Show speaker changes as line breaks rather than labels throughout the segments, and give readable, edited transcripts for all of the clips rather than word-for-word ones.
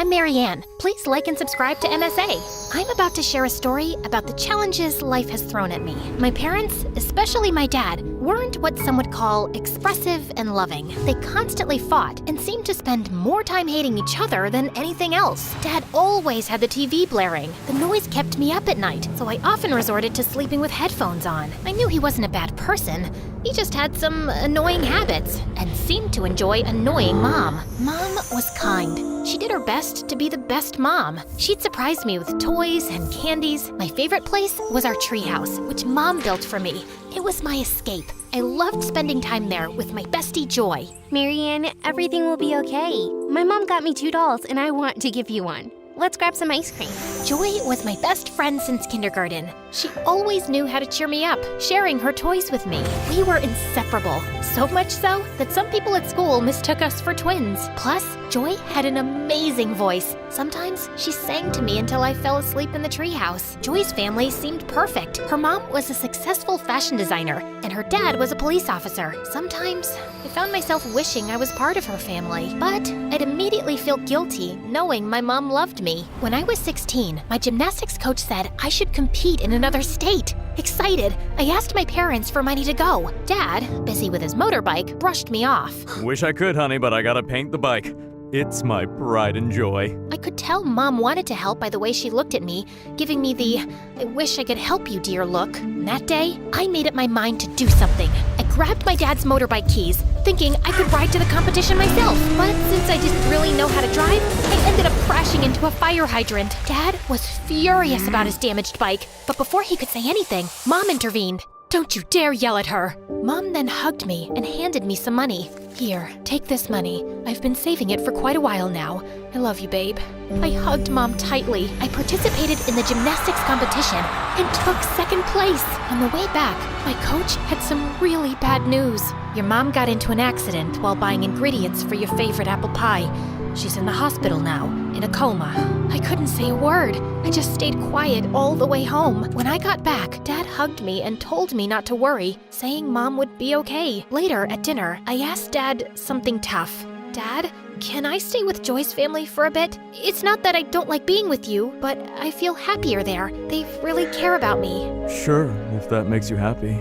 I'm Marianne. Please like and subscribe to MSA. I'm about to share a story about the challenges life has thrown at me. My parents, especially my dad, weren't what some would call expressive and loving. They constantly fought and seemed to spend more time hating each other than anything else. Dad always had the TV blaring. The noise kept me up at night, so I often resorted to sleeping with headphones on. I knew he wasn't a bad person. He just had some annoying habits and seemed to enjoy annoying Mom. Mom was kind. She did her best to be the best mom. She'd surprise me with toys and candies. My favorite place was our treehouse, which Mom built for me. It was my escape. I loved spending time there with my bestie Joy.
Marianne, everything will be okay. My mom got me 2 dolls and I want to give you one. Let's grab some ice cream.
Joy was my best friend since kindergarten. She always knew how to cheer me up, sharing her toys with me. We were inseparable, so much so that some people at school mistook us for twins. Plus, Joy had an amazing voice. Sometimes she sang to me until I fell asleep in the treehouse. Joy's family seemed perfect. Her mom was a successful fashion designer, and her dad was a police officer. Sometimes I found myself wishing I was part of her family, but I'd immediately feel guilty knowing my mom loved me. When I was 16, my gymnastics coach said I should compete in another state. Excited, I asked my parents for money to go. Dad, busy with his motorbike, brushed me off.
Wish I could, honey, but I gotta paint the bike. It's my pride and joy.
I could tell Mom wanted to help by the way she looked at me, giving me the "I wish I could help you, dear" look. And that day, I made up my mind to do something. I grabbed my dad's motorbike keys, thinking I could ride to the competition myself. But since I didn't really know how to drive, I ended up crashing into a fire hydrant. Dad was furious about his damaged bike, but before he could say anything, Mom intervened. "Don't you dare yell at her." Mom then hugged me and handed me some money. "Here, take this money. I've been saving it for quite a while now. I love you, babe." I hugged Mom tightly. I participated in the gymnastics competition and took second place. On the way back, my coach had some really bad news. "Your mom got into an accident while buying ingredients for your favorite apple pie. She's in the hospital now, in a coma." I couldn't say a word. I just stayed quiet all the way home. When I got back, Dad hugged me and told me not to worry, saying Mom would be okay. Later at dinner, I asked Dad something tough. "Dad, can I stay with Joy's family for a bit? It's not that I don't like being with you, but I feel happier there. They really care about me."
Sure, if that makes you happy.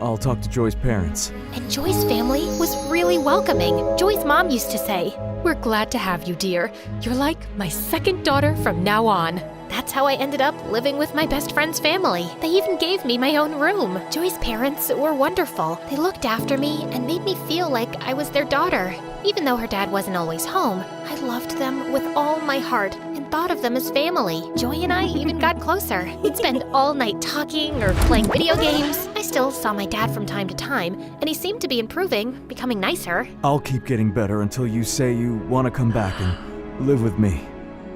I'll talk to Joy's parents.
And Joy's family was really welcoming. Joy's mom used to say, "We're glad to have you, dear. You're like my second daughter from now on." That's how I ended up living with my best friend's family. They even gave me my own room. Joy's parents were wonderful. They looked after me and made me feel like I was their daughter. Even though her dad wasn't always home, I loved them with all my heart and thought of them as family. Joy and I even got closer. We'd spend all night talking or playing video games. I still saw my dad from time to time, and he seemed to be improving, becoming nicer.
I'll keep getting better until you say you want to come back and live with me.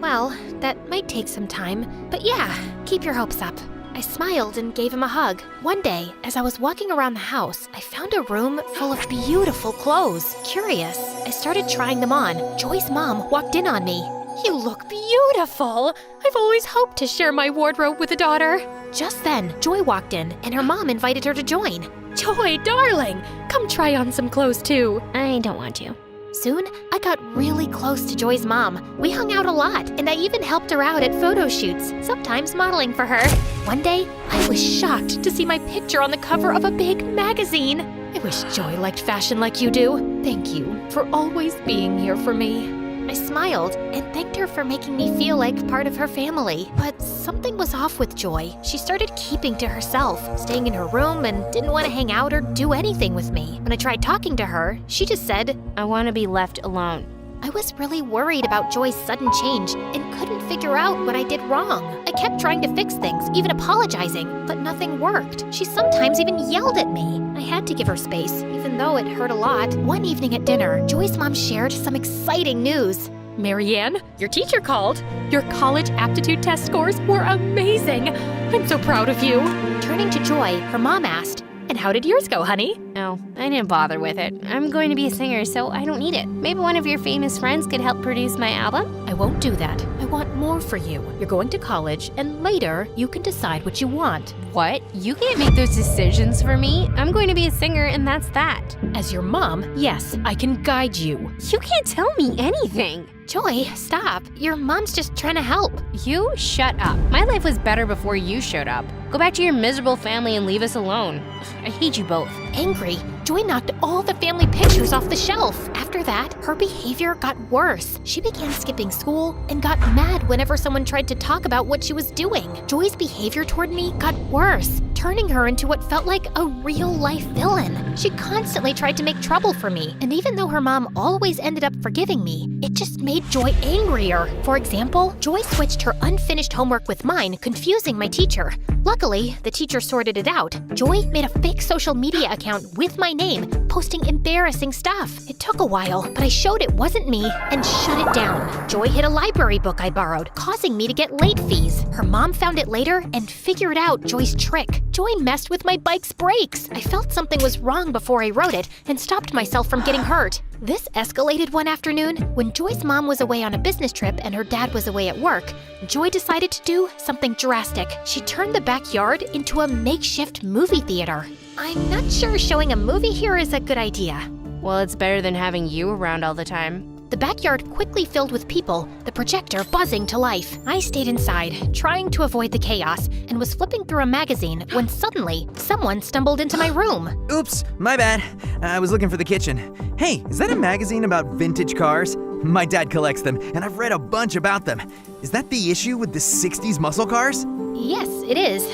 Well, that might take some time, but yeah, keep your hopes up. I smiled and gave him a hug. One day, as I was walking around the house, I found a room full of beautiful clothes. Curious, I started trying them on. Joy's mom walked in on me. "You look beautiful! I've always hoped to share my wardrobe with a daughter." Just then, Joy walked in, and her mom invited her to join. "Joy, darling, come try on some clothes too."
I don't want to.
Soon, I got really close to Joy's mom. We hung out a lot, and I even helped her out at photo shoots, sometimes modeling for her. One day, I was shocked to see my picture on the cover of a big magazine. I wish Joy liked fashion like you do. Thank you for always being here for me. I smiled and thanked her for making me feel like part of her family. But something was off with Joy. She started keeping to herself, staying in her room, and didn't want to hang out or do anything with me. When I tried talking to her, she just said,
I want to be left alone.
I was really worried about Joy's sudden change and couldn't figure out what I did wrong. I kept trying to fix things, even apologizing, but nothing worked. She sometimes even yelled at me. I had to give her space, even though it hurt a lot. One evening at dinner, Joy's mom shared some exciting news. "Marianne, your teacher called. Your college aptitude test scores were amazing. I'm so proud of you." Turning to Joy, her mom asked, "And how did yours go, honey?"
Oh, I didn't bother with it. I'm going to be a singer, so I don't need it. Maybe one of your famous friends could help produce my album?
I won't do that. I want more for you. You're going to college, and later you can decide what you want.
What? You can't make those decisions for me. I'm going to be a singer, and that's that.
As your mom, yes, I can guide you.
You can't tell me anything.
Joy, stop. Your mom's just trying to help.
You shut up. My life was better before you showed up. Go back to your miserable family and leave us alone. I hate you both.
Angry, Joy knocked all the family pictures off the shelf. After that, her behavior got worse. She began skipping school and got mad whenever someone tried to talk about what she was doing. Joy's behavior toward me got worse, turning her into what felt like a real-life villain. She constantly tried to make trouble for me, and even though her mom always ended up forgiving me, it just made Joy angrier. For example, Joy switched her unfinished homework with mine, confusing my teacher. Luckily, the teacher sorted it out. Joy made a fake social media account with my name, posting embarrassing stuff. It took a while, but I showed it wasn't me and shut it down. Joy hid a library book I borrowed, causing me to get late fees. Her mom found it later and figured out Joy's trick. Joy messed with my bike's brakes. I felt something was wrong before I rode it and stopped myself from getting hurt. This escalated one afternoon when Joy's mom was away on a business trip and her dad was away at work. Joy decided to do something drastic. She turned the backyard into a makeshift movie theater. I'm not sure showing a movie here is a good idea.
Well, it's better than having you around all the time.
The backyard quickly filled with people, the projector buzzing to life. I stayed inside, trying to avoid the chaos, and was flipping through a magazine when suddenly someone stumbled into my room.
Oops, my bad. I was looking for the kitchen. Hey, is that a magazine about vintage cars? My dad collects them, and I've read a bunch about them. Is that the issue with the 60s muscle cars?
Yes, it is.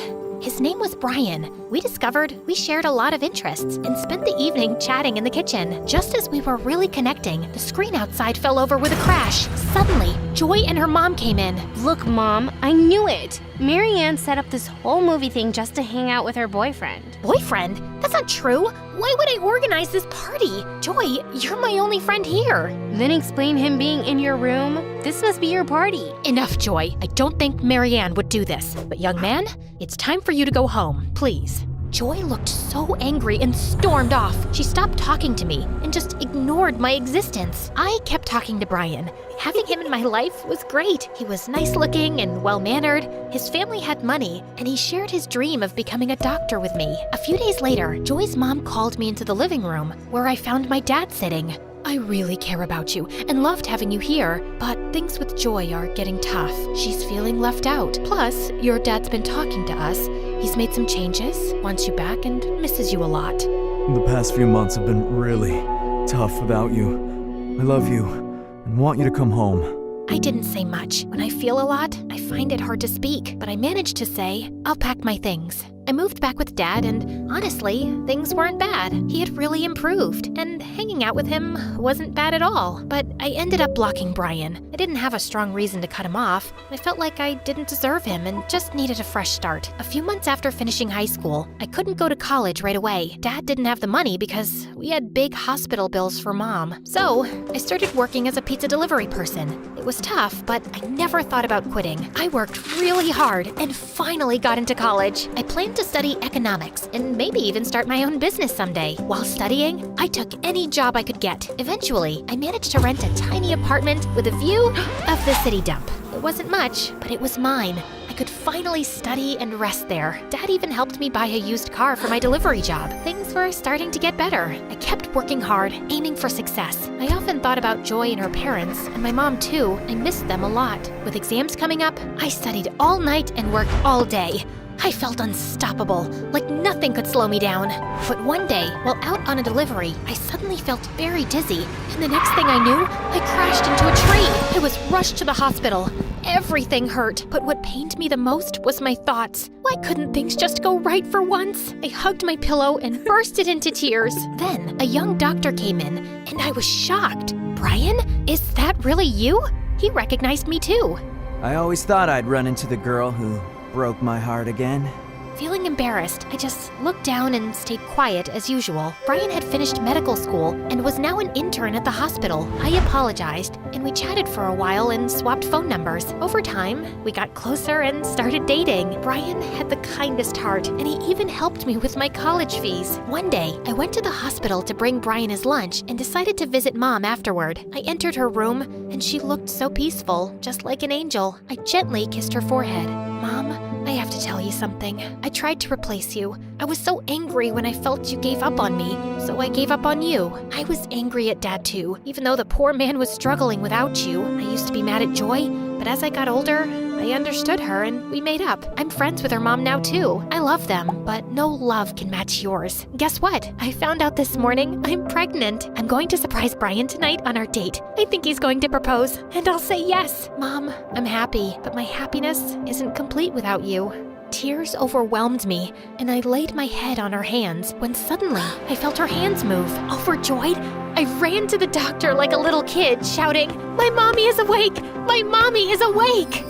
His name was Brian. We discovered we shared a lot of interests and spent the evening chatting in the kitchen. Just as we were really connecting, the screen outside fell over with a crash. Suddenly, Joy and her mom came in.
Look, Mom, I knew it. Marianne set up this whole movie thing just to hang out with her boyfriend.
Boyfriend? That's not true. Why would I organize this party? Joy, you're my only friend here.
Then explain him being in your room. This must be your party.
Enough, Joy. I don't think Marianne would do this. But young man, it's time for you to go home, please. Joy looked so angry and stormed off. She stopped talking to me and just ignored my existence. I kept talking to Brian. Having him in my life was great. He was nice looking and well-mannered. His family had money, and he shared his dream of becoming a doctor with me. A few days later, Joy's mom called me into the living room, where I found my dad sitting. I really care about you and loved having you here, but things with Joy are getting tough. She's feeling left out. Plus, your dad's been talking to us. He's made some changes, wants you back, and misses you a lot.
The past few months have been really tough without you. I love you and want you to come home.
I didn't say much. When I feel a lot, I find it hard to speak, but I managed to say, I'll pack my things. I moved back with Dad, and honestly, things weren't bad. He had really improved, and hanging out with him wasn't bad at all. But I ended up blocking Brian. I didn't have a strong reason to cut him off. I felt like I didn't deserve him and just needed a fresh start. A few months after finishing high school, I couldn't go to college right away. Dad didn't have the money because we had big hospital bills for Mom. So I started working as a pizza delivery person. It was tough, but I never thought about quitting. I worked really hard and finally got into college. I planned to study economics and maybe even start my own business someday. While studying, I took any job I could get. Eventually, I managed to rent a tiny apartment with a view of the city dump. It wasn't much, but it was mine. I could finally study and rest there. Dad even helped me buy a used car for my delivery job. Things were starting to get better. I kept working hard, aiming for success. I often thought about Joy and her parents, and my mom too. I missed them a lot. With exams coming up, I studied all night and worked all day. I felt unstoppable, like nothing could slow me down. But one day, while out on a delivery, I suddenly felt very dizzy, and the next thing I knew, I crashed into a tree. I was rushed to the hospital. Everything hurt, but what pained me the most was my thoughts. Why couldn't things just go right for once? I hugged my pillow and bursted into tears. Then, a young doctor came in, and I was shocked. Brian, is that really you? He recognized me too.
I always thought I'd run into the girl who broke my heart again.
Feeling embarrassed, I just looked down and stayed quiet as usual. Brian had finished medical school and was now an intern at the hospital. I apologized, and we chatted for a while and swapped phone numbers. Over time, we got closer and started dating. Brian had the kindest heart, and he even helped me with my college fees. One day, I went to the hospital to bring Brian his lunch and decided to visit Mom afterward. I entered her room, and she looked so peaceful, just like an angel. I gently kissed her forehead. Mom, I have to tell you something. I tried to replace you. I was so angry when I felt you gave up on me, so I gave up on you. I was angry at Dad too, even though the poor man was struggling without you. I used to be mad at Joy, but as I got older, I understood her and we made up. I'm friends with her mom now too. I love them, but no love can match yours. Guess what? I found out this morning I'm pregnant. I'm going to surprise Brian tonight on our date. I think he's going to propose, and I'll say yes. Mom, I'm happy, but my happiness isn't complete without you. Tears overwhelmed me, and I laid my head on her hands when suddenly I felt her hands move. Overjoyed, I ran to the doctor like a little kid, shouting, "My mommy is awake! My mommy is awake!"